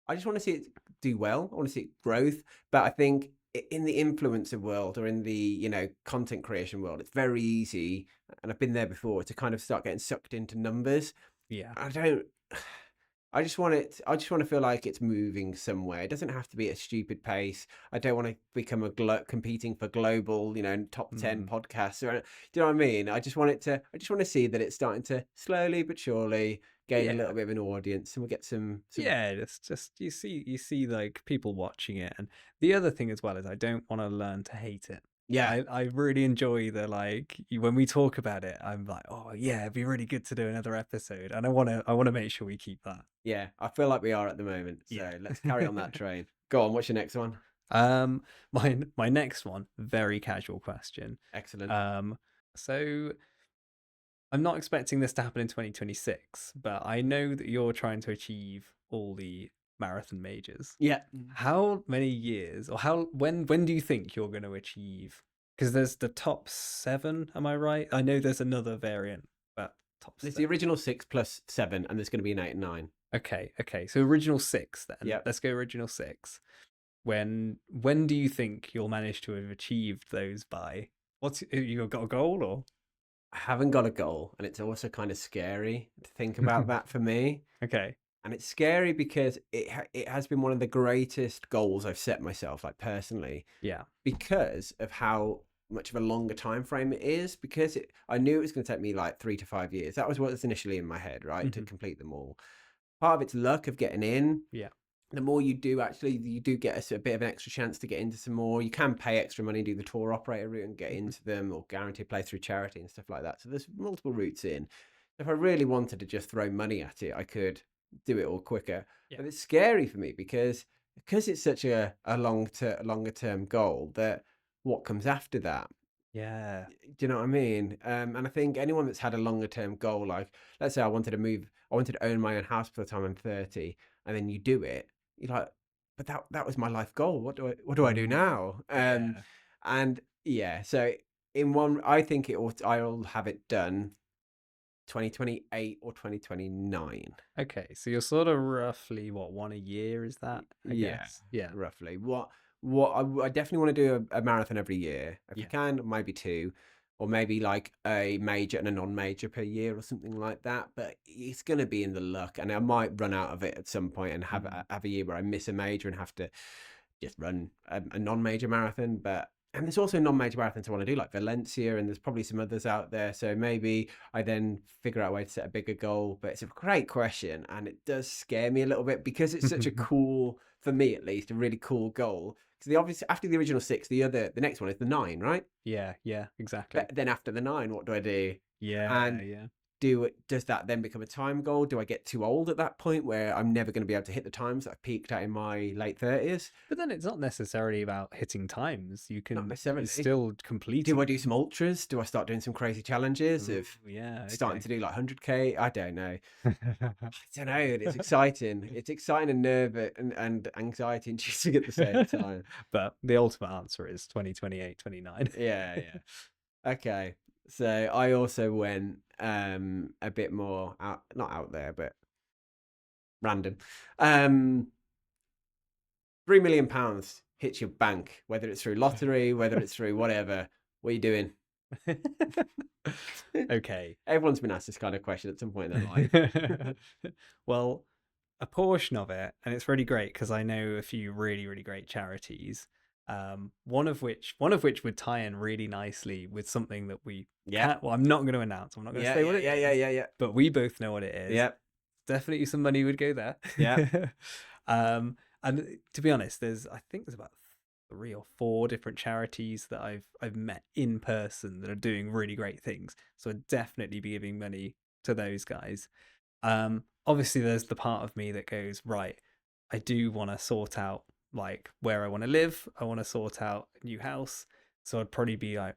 [SPEAKER 1] I just want to see it do well. I want to see it growth. But I think in the influencer world or in the content creation world, it's very easy, and I've been there before, to kind of start getting sucked into numbers.
[SPEAKER 2] Yeah.
[SPEAKER 1] I just want it. I just want to feel like it's moving somewhere. It doesn't have to be at a stupid pace. I don't want to become competing for global, top 10 podcasts. Do you know what I mean? I just want to see that it's starting to slowly but surely gain a little bit of an audience, and we'll get some.
[SPEAKER 2] Yeah, it's just you see like people watching it, and the other thing as well is I don't want to learn to hate it.
[SPEAKER 1] Yeah,
[SPEAKER 2] I really enjoy when we talk about it, I'm like, oh yeah, it'd be really good to do another episode, and I want to make sure we keep that.
[SPEAKER 1] Yeah, I feel like we are at the moment. So let's carry on that train. Go on. What's your next one?
[SPEAKER 2] My next one, very casual question.
[SPEAKER 1] Excellent.
[SPEAKER 2] So I'm not expecting this to happen in 2026, but I know that you're trying to achieve all the marathon majors.
[SPEAKER 1] Yeah.
[SPEAKER 2] How many years, or when do you think you're going to achieve? Because there's the top 7, am I right? I know there's another variant, but top 7.
[SPEAKER 1] It's the original 6 plus 7, and there's going to be an 8 and 9.
[SPEAKER 2] Okay. So original 6 then.
[SPEAKER 1] Yeah.
[SPEAKER 2] Let's go original 6. When do you think you'll manage to have achieved those by? You got a goal, or?
[SPEAKER 1] I haven't got a goal, and it's also kind of scary to think about that for me.
[SPEAKER 2] Okay.
[SPEAKER 1] And it's scary because it has been one of the greatest goals I've set myself, like personally.
[SPEAKER 2] Yeah.
[SPEAKER 1] Because of how much of a longer time frame it is. Because I knew it was going to take me like 3 to 5 years. That was what was initially in my head, right? To complete them all. Part of it's luck of getting in.
[SPEAKER 2] Yeah.
[SPEAKER 1] The more you do, actually, you do get a bit of an extra chance to get into some more. You can pay extra money, do the tour operator route and get into them, or guarantee a place through charity and stuff like that. So there's multiple routes in. If I really wanted to just throw money at it, I could do it all quicker. Yeah. But it's scary for me because it's such a longer term goal, that what comes after that
[SPEAKER 2] Yeah.
[SPEAKER 1] Do you know what I mean? And I think anyone that's had a longer term goal, like let's say I wanted to own my own house by the time I'm 30, and then you do it, you're like, but that was my life goal. What do I do
[SPEAKER 2] Mm,
[SPEAKER 1] now?
[SPEAKER 2] yeah.
[SPEAKER 1] And yeah, so in one, I think I'll have it done 2028 or 2029.
[SPEAKER 2] Okay, so you're sort of roughly what, one a year is that, I
[SPEAKER 1] Yeah,
[SPEAKER 2] guess? Yeah.
[SPEAKER 1] roughly. I definitely want to do a marathon every year if I
[SPEAKER 2] Yeah.
[SPEAKER 1] can, maybe two, or maybe like a major and a non-major per year or something like that. But it's going to be in the luck, and I might run out of it at some point and
[SPEAKER 2] Mm.
[SPEAKER 1] have a year where I miss a major and have to just run a non-major marathon. But and there's also non-major marathons I want to do, like Valencia, and there's probably some others out there. So maybe I then figure out a way to set a bigger goal. But it's a great question, and it does scare me a little bit because it's such a cool, for me at least, a really cool goal. Because the obvious after the original six, the next one is the nine, right?
[SPEAKER 2] Yeah, yeah, exactly.
[SPEAKER 1] But then after the nine, what do I do?
[SPEAKER 2] Yeah,
[SPEAKER 1] And
[SPEAKER 2] yeah.
[SPEAKER 1] does that then become a time goal? Do I get too old at that point where I'm never going to be able to hit the times that I've peaked at in my late 30s?
[SPEAKER 2] But then it's not necessarily about hitting times.
[SPEAKER 1] Not
[SPEAKER 2] It's
[SPEAKER 1] necessarily.
[SPEAKER 2] still
[SPEAKER 1] Do
[SPEAKER 2] completing
[SPEAKER 1] I do
[SPEAKER 2] them.
[SPEAKER 1] some ultras? Do I start doing some crazy challenges
[SPEAKER 2] Ooh,
[SPEAKER 1] of
[SPEAKER 2] yeah,
[SPEAKER 1] starting
[SPEAKER 2] okay.
[SPEAKER 1] to do like 100K? I don't know. I don't know. It's exciting. It's exciting and nerve and anxiety inducing at the same time.
[SPEAKER 2] But the ultimate answer is 2028, 29.
[SPEAKER 1] Yeah, yeah. Okay. So I also went a bit more out, not out there, but random. Um £3 million hits your bank, whether it's through lottery, whether it's through whatever. What are you doing?
[SPEAKER 2] Okay.
[SPEAKER 1] Everyone's been asked this kind of question at some point in their life.
[SPEAKER 2] Well, a portion of it, and it's really great because I know a few really, really great charities. One of which would tie in really nicely with something that we
[SPEAKER 1] Yeah,
[SPEAKER 2] can't. Well, I'm not going to announce. I'm not going to
[SPEAKER 1] yeah,
[SPEAKER 2] say what
[SPEAKER 1] yeah,
[SPEAKER 2] it
[SPEAKER 1] yeah, yeah,
[SPEAKER 2] is,
[SPEAKER 1] yeah, yeah,
[SPEAKER 2] but we both know what it is.
[SPEAKER 1] yeah,
[SPEAKER 2] Definitely some money would go there.
[SPEAKER 1] yeah.
[SPEAKER 2] And to be honest, I think there's about 3 or 4 different charities that I've met in person that are doing really great things. So I'd definitely be giving money to those guys. Obviously there's the part of me that goes, right, I do want to sort out like where I want to live. I want to sort out a new house. So I'd probably be like,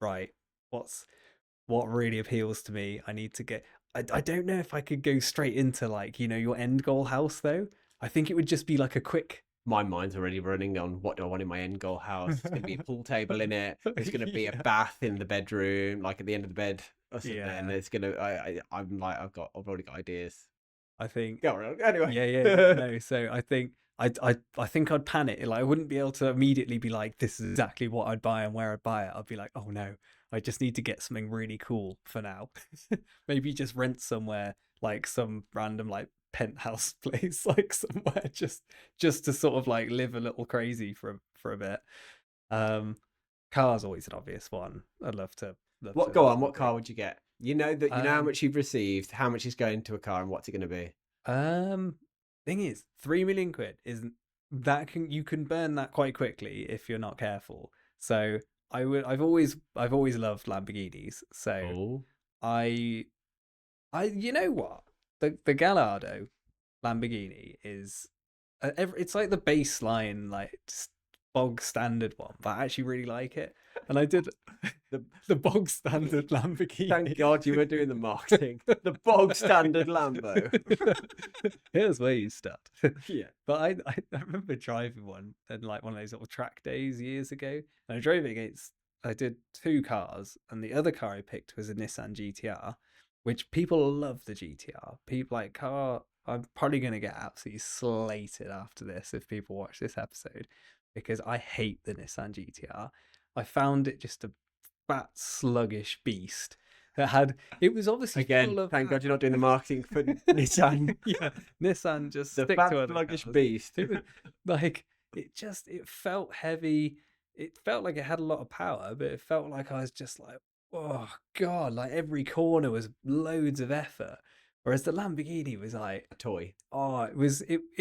[SPEAKER 2] right, what really appeals to me? I need to get I don't know if I could go straight into like, your end goal house though. I think it would just be like a quick
[SPEAKER 1] My mind's already running on what do I want in my end goal house. There's going to be a pool table in it. There's going to be a
[SPEAKER 2] Yeah.
[SPEAKER 1] bath in the bedroom, like at the end of the bed or something.
[SPEAKER 2] Yeah.
[SPEAKER 1] There's going to. I'm like I've already got ideas.
[SPEAKER 2] I think
[SPEAKER 1] Go on. Anyway.
[SPEAKER 2] yeah, yeah. No, so I think I'd panic. Like I wouldn't be able to immediately be like, this is exactly what I'd buy and where I'd buy it. I'd be like, oh no, I just need to get something really cool for now. Maybe just rent somewhere, like some random like penthouse place, like somewhere just to sort of like live a little crazy for a bit. Um, Car's always an obvious one. I'd love
[SPEAKER 1] What?
[SPEAKER 2] to
[SPEAKER 1] Go
[SPEAKER 2] have
[SPEAKER 1] on. What
[SPEAKER 2] something.
[SPEAKER 1] car would you get? You know that you know how
[SPEAKER 2] Um,
[SPEAKER 1] much you've received, how much is going to a car, and what's it going to be.
[SPEAKER 2] Um, thing is, 3 million quid isn't that can you can burn that quite quickly if you're not careful. So I've always loved Lamborghinis. So
[SPEAKER 1] Oh,
[SPEAKER 2] I you know what, the Gallardo Lamborghini is it's like the baseline like just bog standard one, but I actually really like it. And I did
[SPEAKER 1] the
[SPEAKER 2] the bog standard
[SPEAKER 1] thank
[SPEAKER 2] Lamborghini.
[SPEAKER 1] God you were doing the marketing. The bog standard Lambo.
[SPEAKER 2] Here's where you start.
[SPEAKER 1] Yeah.
[SPEAKER 2] But I remember driving one and like one of those little track days years ago, and I drove it against. I did 2 cars, and the other car I picked was a Nissan GTR, which people love the GTR. People like car. I'm probably gonna get absolutely slated after this if people watch this episode, because I hate the Nissan GTR. I found it just a fat, sluggish beast that had. It was obviously
[SPEAKER 1] Again,
[SPEAKER 2] full of.
[SPEAKER 1] thank God you're not doing the marketing for Nissan.
[SPEAKER 2] Yeah, Nissan just
[SPEAKER 1] The
[SPEAKER 2] stick
[SPEAKER 1] fat
[SPEAKER 2] to other
[SPEAKER 1] sluggish
[SPEAKER 2] cars.
[SPEAKER 1] beast.
[SPEAKER 2] It was like it felt heavy. It felt like it had a lot of power, but it felt like I was just like, oh god, like every corner was loads of effort. Whereas the Lamborghini was like,
[SPEAKER 1] A toy.
[SPEAKER 2] oh, it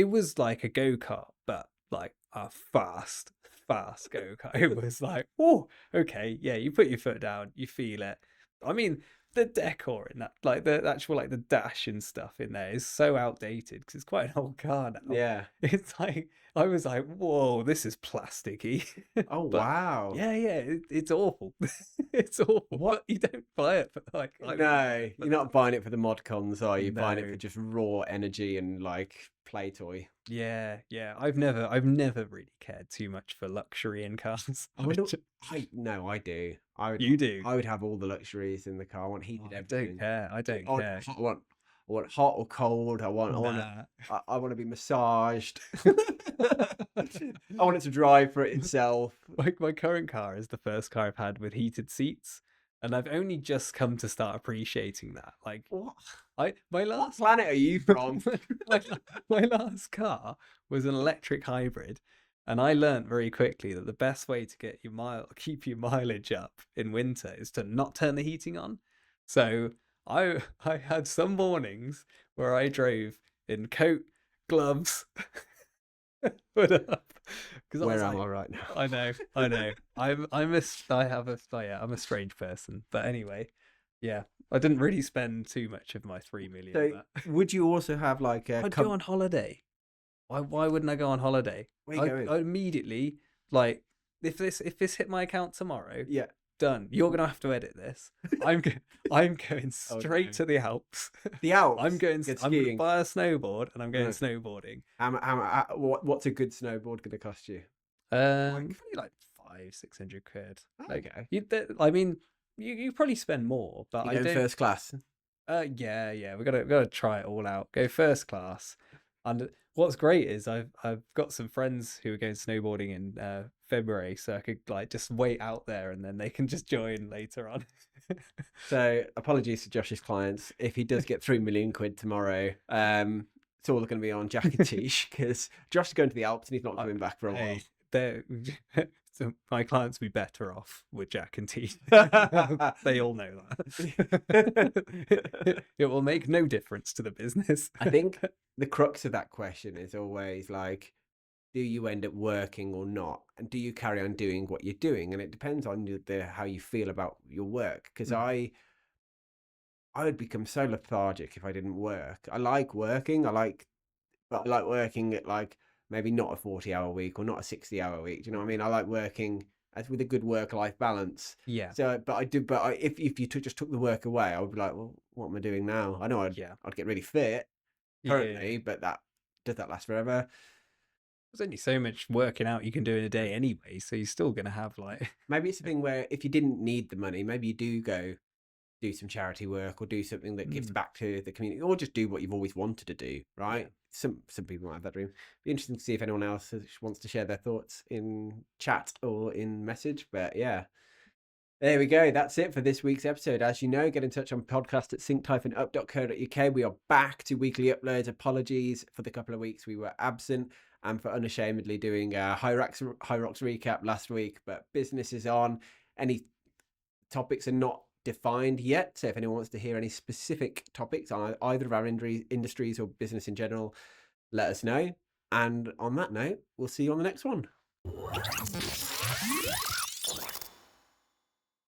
[SPEAKER 2] was like a go-kart, but like a fast go-kart. It was like, oh, okay, yeah, you put your foot down, you feel it. I mean, the decor in that, like the actual like the dash and stuff in there is so outdated because it's quite an old car now.
[SPEAKER 1] Yeah.
[SPEAKER 2] It's like I was like, whoa, this is plasticky.
[SPEAKER 1] Oh,
[SPEAKER 2] But
[SPEAKER 1] wow.
[SPEAKER 2] yeah, it's awful. It's awful.
[SPEAKER 1] What?
[SPEAKER 2] But you don't buy it for like I wouldn't buy
[SPEAKER 1] No,
[SPEAKER 2] it for
[SPEAKER 1] you're not buying it for the mod cons, are you? Buying it
[SPEAKER 2] No.
[SPEAKER 1] for just raw energy and like play toy.
[SPEAKER 2] Yeah, I've never really cared too much for luxury in cars.
[SPEAKER 1] I wonder. No, I do.
[SPEAKER 2] You do?
[SPEAKER 1] I would have all the luxuries in the car. I want heated
[SPEAKER 2] I
[SPEAKER 1] everything.
[SPEAKER 2] don't care. I don't
[SPEAKER 1] I
[SPEAKER 2] care.
[SPEAKER 1] want hot or cold. I want
[SPEAKER 2] Nah.
[SPEAKER 1] I want to be massaged. I want it to drive for it itself.
[SPEAKER 2] My current car is the first car I've had with heated seats, and I've only just come to start appreciating that. Like,
[SPEAKER 1] What
[SPEAKER 2] my
[SPEAKER 1] what
[SPEAKER 2] last
[SPEAKER 1] planet are you from?
[SPEAKER 2] my last car was an electric hybrid, and I learned very quickly that the best way to get keep your mileage up in winter is to not turn the heating on. So I had some mornings where I drove in coat, gloves, hood up, because I
[SPEAKER 1] Where
[SPEAKER 2] was
[SPEAKER 1] am
[SPEAKER 2] like,
[SPEAKER 1] I right now?
[SPEAKER 2] I know. I'm a strange person. But anyway, yeah, I didn't really spend too much of my 3 million.
[SPEAKER 1] So,
[SPEAKER 2] But
[SPEAKER 1] would you also have like a
[SPEAKER 2] I'd go on holiday. Why wouldn't I go on holiday?
[SPEAKER 1] Where you going?
[SPEAKER 2] I immediately, like, if this hit my account tomorrow,
[SPEAKER 1] Yeah.
[SPEAKER 2] done. You're gonna have to edit this. I'm going
[SPEAKER 1] Oh,
[SPEAKER 2] straight
[SPEAKER 1] no.
[SPEAKER 2] to the Alps.
[SPEAKER 1] The Alps.
[SPEAKER 2] I'm going to
[SPEAKER 1] skiing.
[SPEAKER 2] buy a snowboard and I'm going
[SPEAKER 1] No.
[SPEAKER 2] snowboarding.
[SPEAKER 1] What's a good snowboard going to cost you?
[SPEAKER 2] Probably like 500-600 quid. Like,
[SPEAKER 1] Okay.
[SPEAKER 2] I mean, you probably spend more, but
[SPEAKER 1] You
[SPEAKER 2] I
[SPEAKER 1] going
[SPEAKER 2] don't.
[SPEAKER 1] first class?
[SPEAKER 2] Yeah, we gotta try it all out. Go first class. And what's great is I've got some friends who are going snowboarding in February, so I could like just wait out there and then they can just join later on.
[SPEAKER 1] So apologies to Josh's clients if he does get 3 million quid tomorrow. It's all going to be on Jack and Tish because Josh is going to the Alps and he's not coming back for a while.
[SPEAKER 2] So my clients will be better off with Jack and T. They all know that. It will make no difference to the business.
[SPEAKER 1] I think the crux of that question is always like, do you end up working or not? And do you carry on doing what you're doing? And it depends on how you feel about your work. Because I would become so lethargic if I didn't work. I like working. But I like working at like maybe not a 40-hour week or not a 60-hour week. Do you know what I mean? I like working with a good work-life balance.
[SPEAKER 2] Yeah.
[SPEAKER 1] So, if you just took the work away, I would be like, well, what am I doing now? I know I'd get really fit currently, but does that last forever?
[SPEAKER 2] There's only so much working out you can do in a day anyway, so you're still gonna have like.
[SPEAKER 1] Maybe it's a thing where if you didn't need the money, maybe you do go do some charity work or do something that gives back to the community, or just do what you've always wanted to do, right? Yeah. Some people might have that dream. Be interesting to see if anyone else wants to share their thoughts in chat or in message. But yeah, there we go. That's it for this week's episode. As you know, get in touch on podcast@sync-up.co.uk. We are back to weekly uploads. Apologies for the couple of weeks we were absent and for unashamedly doing a High Rocks recap last week. But business is on. Any topics are not defined yet, so if anyone wants to hear any specific topics on either of our industries or business in general, let us know. And on that note, we'll see you on the next one.